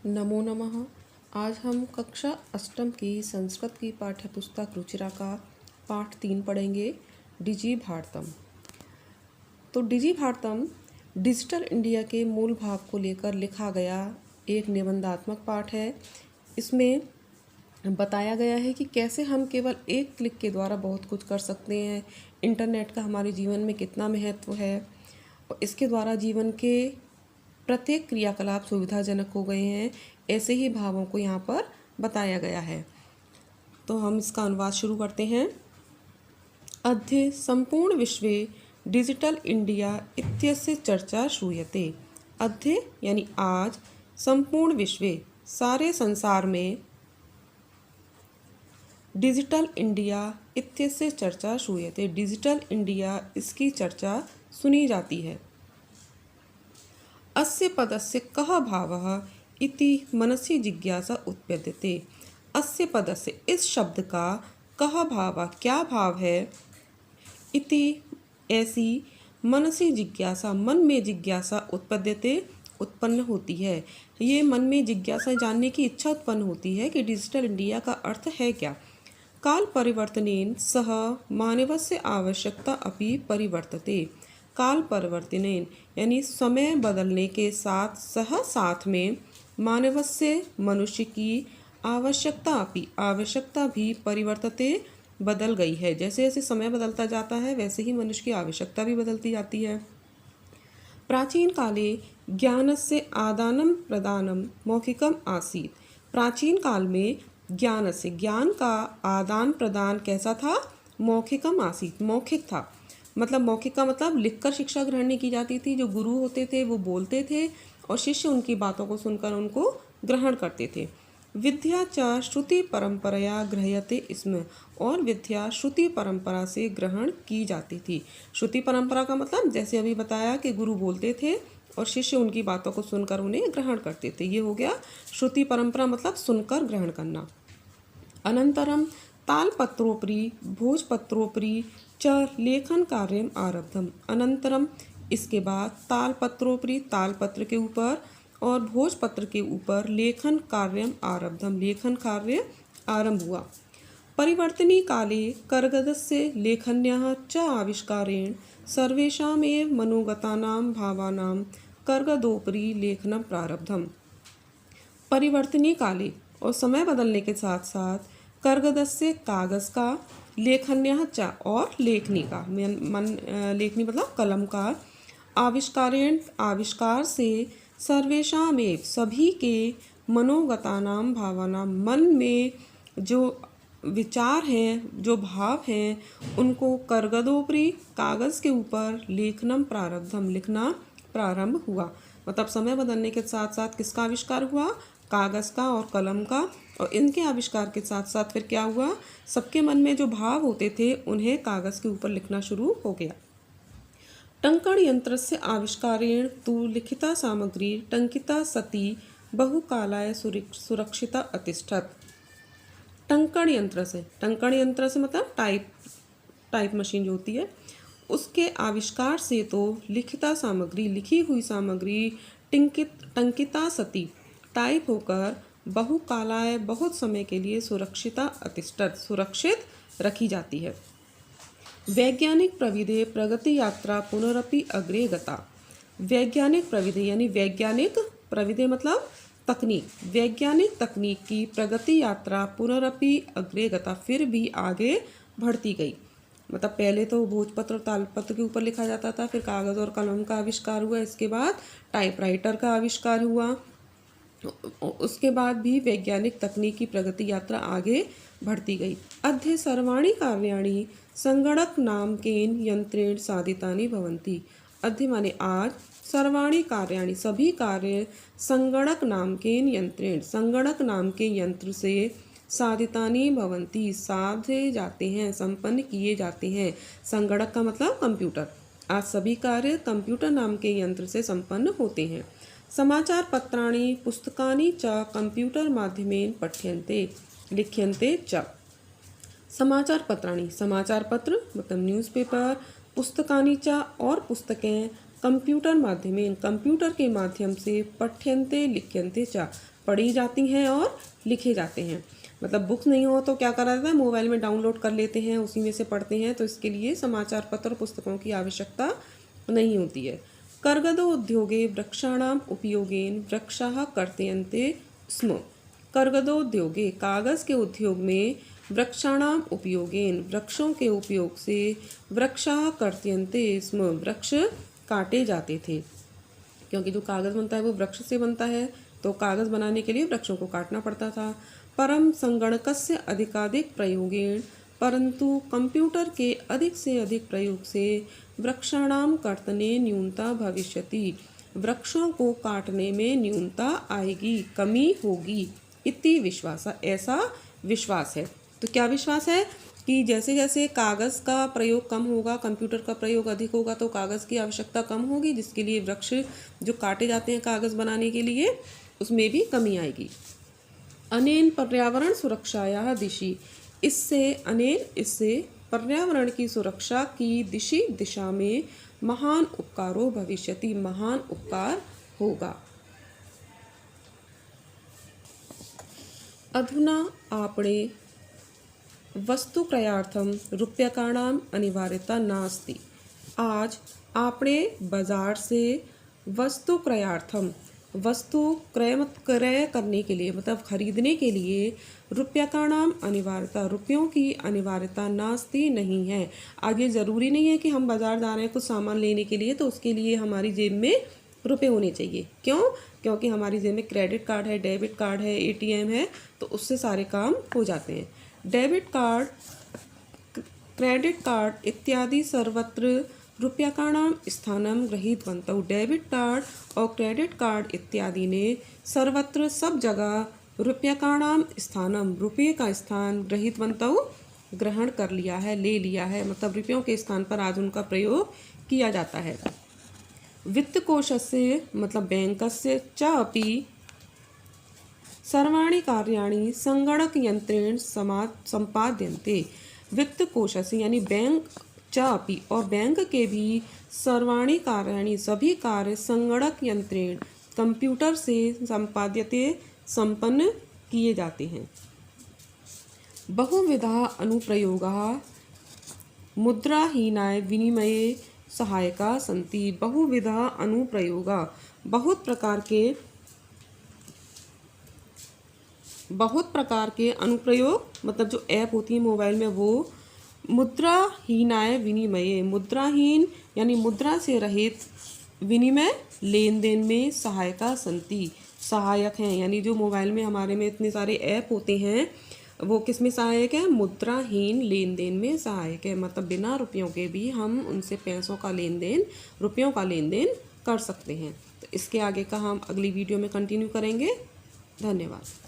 नमो नमः। आज हम कक्षा अष्टम की संस्कृत की पाठ्यपुस्तक रुचिरा का पाठ 3 पढ़ेंगे, डिजी भारतम। तो डिजी भारतम डिजिटल इंडिया के मूल भाव को लेकर लिखा गया एक निबंधात्मक पाठ है। इसमें बताया गया है कि कैसे हम केवल एक क्लिक के द्वारा बहुत कुछ कर सकते हैं, इंटरनेट का हमारे जीवन में कितना महत्व है और इसके द्वारा जीवन के प्रत्येक क्रियाकलाप सुविधाजनक हो गए हैं। ऐसे ही भावों को यहाँ पर बताया गया है। तो हम इसका अनुवाद शुरू करते हैं। अद्य संपूर्ण विश्वे डिजिटल इंडिया इत्यस्य चर्चा श्रूयते। अद्य यानी आज, संपूर्ण विश्वे सारे संसार में, डिजिटल इंडिया इत्यस्य चर्चा श्रूयते, डिजिटल इंडिया इसकी चर्चा सुनी जाती है। अस्य पदस्य कः भावः इति मनसि जिज्ञासा उत्पद्यते। अस्य पदस्य इस शब्द का कः भावः क्या भाव है, इति ऐसी मनसि जिज्ञासा मन में जिज्ञासा उत्पद्यते उत्पन्न होती है। ये मन में जिज्ञासा जानने की इच्छा उत्पन्न होती है कि डिजिटल इंडिया का अर्थ है क्या। काल परिवर्तनेन सह मानवस्य आवश्यकता अपि परिवर्तते। काल परिवर्तनेन यानी समय बदलने के साथ साथ में मानवस्य मनुष्य की आवश्यकता भी परिवर्तते बदल गई है। जैसे जैसे समय बदलता जाता है वैसे ही मनुष्य की आवश्यकता भी बदलती जाती है। प्राचीन काले ज्ञानस्य आदानं प्रदानं मौखिकम आसीत्। प्राचीन काल में ज्ञान का आदान प्रदान कैसा था? मौखिकम आसीत्, मौखिक था। मतलब मौखिक का मतलब लिखकर शिक्षा ग्रहण नहीं की जाती थी। जो गुरु होते थे वो बोलते थे और शिष्य उनकी बातों को सुनकर उनको ग्रहण करते थे। विद्या च श्रुति परंपराया गृह्यते स्म, और विद्या श्रुति परंपरा से ग्रहण की जाती थी। श्रुति परंपरा का मतलब जैसे अभी बताया कि गुरु बोलते थे और शिष्य उनकी बातों को सुनकर उन्हें ग्रहण करते थे। ये हो गया श्रुति परंपरा, मतलब सुनकर ग्रहण करना। अनंतरम तालपत्रोपरि भोजपत्रोपरि च लेखन कार्यम आरब्धम। अनंतरम इसके बाद तालपत्रोपरि तालपत्र के ऊपर और भोजपत्र के ऊपर लेखन कार्यम आरब्धम, लेखन कार्य आरंभ हुआ। परिवर्तनी काले कर्गदस्य लेखन्याः च आविष्कारेण सर्वेषामेव मनोगतानां भावानां कर्गदोपरि लेखनं प्रारब्धम। परिवर्तनी काले और समय बदलने के साथ साथ कर्गदस्य कागज का, लेखन्यः च और लेखनी का, लेखनी मतलब कलम का, आविष्कारेण आविष्कार से, सर्वेषामेव सभी के, मनोगतानां भावनां मन में जो विचार हैं, जो भाव हैं, उनको कर्गदोपरि कागज के ऊपर लेखनम प्रारब्धम लिखना प्रारंभ हुआ। मतलब समय बदलने के साथ साथ किसका आविष्कार हुआ? कागज का और कलम का। और इनके आविष्कार के साथ साथ फिर क्या हुआ? सबके मन में जो भाव होते थे उन्हें कागज के ऊपर लिखना शुरू हो गया। टंकण यंत्र से आविष्कारेण तु लिखिता सामग्री टंकिता सती बहुकालाय सुरक्षिता अतिष्ठत। टंकण यंत्र से मतलब टाइप मशीन जो होती है उसके आविष्कार से तो लिखिता सामग्री, लिखी हुई सामग्री, टंकिता सती टाइप होकर बहुकालाय बहुत समय के लिए सुरक्षिता अतिष्ठत सुरक्षित रखी जाती है। वैज्ञानिक प्रविधि प्रगति यात्रा पुनरपि अग्रे गता। वैज्ञानिक प्रविधि यानी वैज्ञानिक प्रविधि मतलब तकनीक, वैज्ञानिक तकनीक की प्रगति यात्रा पुनरपि अग्रे गता, फिर भी आगे बढ़ती गई। मतलब पहले तो भोजपत्र और तालपत्र के ऊपर लिखा जाता था, फिर कागज़ और कलम का आविष्कार हुआ, इसके बाद टाइपराइटर का आविष्कार हुआ, उसके बाद भी वैज्ञानिक तकनीक की प्रगति यात्रा आगे बढ़ती गई। अद्य सर्वाणि कार्याणि संगणक नामकेन यंत्रेण साधितानि भवन्ति। अद्य माने आज, सर्वाणि कार्याणि सभी कार्य, संगणक नामकेन यंत्रेण संगणक नाम के यंत्र से, साधितानि भवन्ति साधे जाते हैं, संपन्न किए जाते हैं। संगणक का मतलब कंप्यूटर। आज सभी कार्य कंप्यूटर नाम के यंत्र से संपन्न होते हैं। समाचार पत्राणि पुस्तकानि च कंप्यूटर माध्यमेन पठ्यन्ते लिख्यन्ते च। समाचार पत्राणि समाचार पत्र मतलब न्यूज़पेपर, पुस्तकानि च और पुस्तकें कंप्यूटर माध्यमेन कंप्यूटर के माध्यम से, पठ्यन्ते लिख्यन्ते च पढ़ी जाती हैं और लिखे जाते हैं। मतलब बुक्स नहीं हो तो क्या करा जाता है, मोबाइल में डाउनलोड कर लेते हैं, उसी में से पढ़ते हैं। तो इसके लिए समाचार पत्र और पुस्तकों की आवश्यकता नहीं होती है। कर्गदो उद्योगे वृक्षाणाम उपयोगेन वृक्षाः कर्तयन्ते स्म। कर्गदो उद्योगे कागज़ के उद्योग में वृक्षाणाम उपयोगेन वृक्षों के उपयोग से वृक्षाः कर्तयन्ते स्म वृक्ष काटे जाते थे, क्योंकि जो कागज़ बनता है वो वृक्ष से बनता है, तो कागज़ बनाने के लिए वृक्षों को काटना पड़ता था। परम संगणकस्य अधिकाधिक प्रयोगेण परंतु कंप्यूटर के अधिक से अधिक प्रयोग से वृक्षाणाम कर्तने न्यूनता भविष्यति वृक्षों को काटने में न्यूनता आएगी, कमी होगी। इति विश्वास, ऐसा विश्वास है। तो क्या विश्वास है कि जैसे जैसे कागज़ का प्रयोग कम होगा, कंप्यूटर का प्रयोग अधिक होगा, तो कागज़ की आवश्यकता कम होगी, जिसके लिए वृक्ष जो काटे जाते हैं कागज़ बनाने के लिए उसमें भी कमी आएगी। अनेन पर्यावरण सुरक्षाया दिशि, इससे पर्यावरण की सुरक्षा की दिशा में महान उपकारो भविष्यति महान उपकार होगा। अधुना आपणे वस्तुक्रयार्थम रूप्यकाणाम अनिवार्यता नास्ति। आज आपणे बाजार से वस्तुक्रयार्थम वस्तु क्रय करने के लिए मतलब खरीदने के लिए रूप्यकाणाम अनिवार्यता रुपयों की अनिवार्यता नास्ति नहीं है। आज ये ज़रूरी नहीं है कि हम बाज़ार जा रहे हैं कुछ सामान लेने के लिए तो उसके लिए हमारी जेब में रुपए होने चाहिए। क्यों? क्योंकि हमारी जेब में क्रेडिट कार्ड है, डेबिट कार्ड है, एटीएम है, तो उससे सारे काम हो जाते हैं। डेबिट कार्ड, क्रेडिट कार्ड इत्यादि सर्वत्र रूप्यकाणाम स्थानं गृहीतवन्तौ। डेबिट कार्ड और क्रेडिट कार्ड इत्यादि ने सर्वत्र सब जगह रूप्यकाणाम स्थानम रुपये का स्थान गृहीतवन्तौ ग्रहण कर लिया है, ले लिया है, मतलब रुपयों के स्थान पर आज उनका प्रयोग किया जाता है। वित्तकोशस्य मतलब बैंकस्य च अपि सर्वाणि कार्याणि संगणक यंत्रेण संपाद्यन्ते। वित्तकोशस्य यानी बैंक च अपि और बैंक के भी सर्वाणि कार्याणि सभी कार्य संगणक यंत्रेण कंप्यूटर से संपाद्यते संपन्न किए जाते हैं। बहुविधा अनुप्रयोगाः मुद्राहीनाय विनिमये सहायका संति। बहुविधा अनुप्रयोगा बहुत प्रकार के अनुप्रयोग मतलब जो ऐप होती है मोबाइल में वो मुद्राहीनाय विनिमये मुद्राहीन यानी मुद्रा से रहित विनिमय लेन देन में सहायका संति सहायक हैं। यानी जो मोबाइल में हमारे में इतने सारे ऐप होते हैं वो किस में सहायक है? मुद्राहीन लेन देन में सहायक है। मतलब बिना रुपयों के भी हम उनसे पैसों का लेन देन रुपयों का लेन देन कर सकते हैं। तो इसके आगे का हम अगली वीडियो में कंटिन्यू करेंगे। धन्यवाद।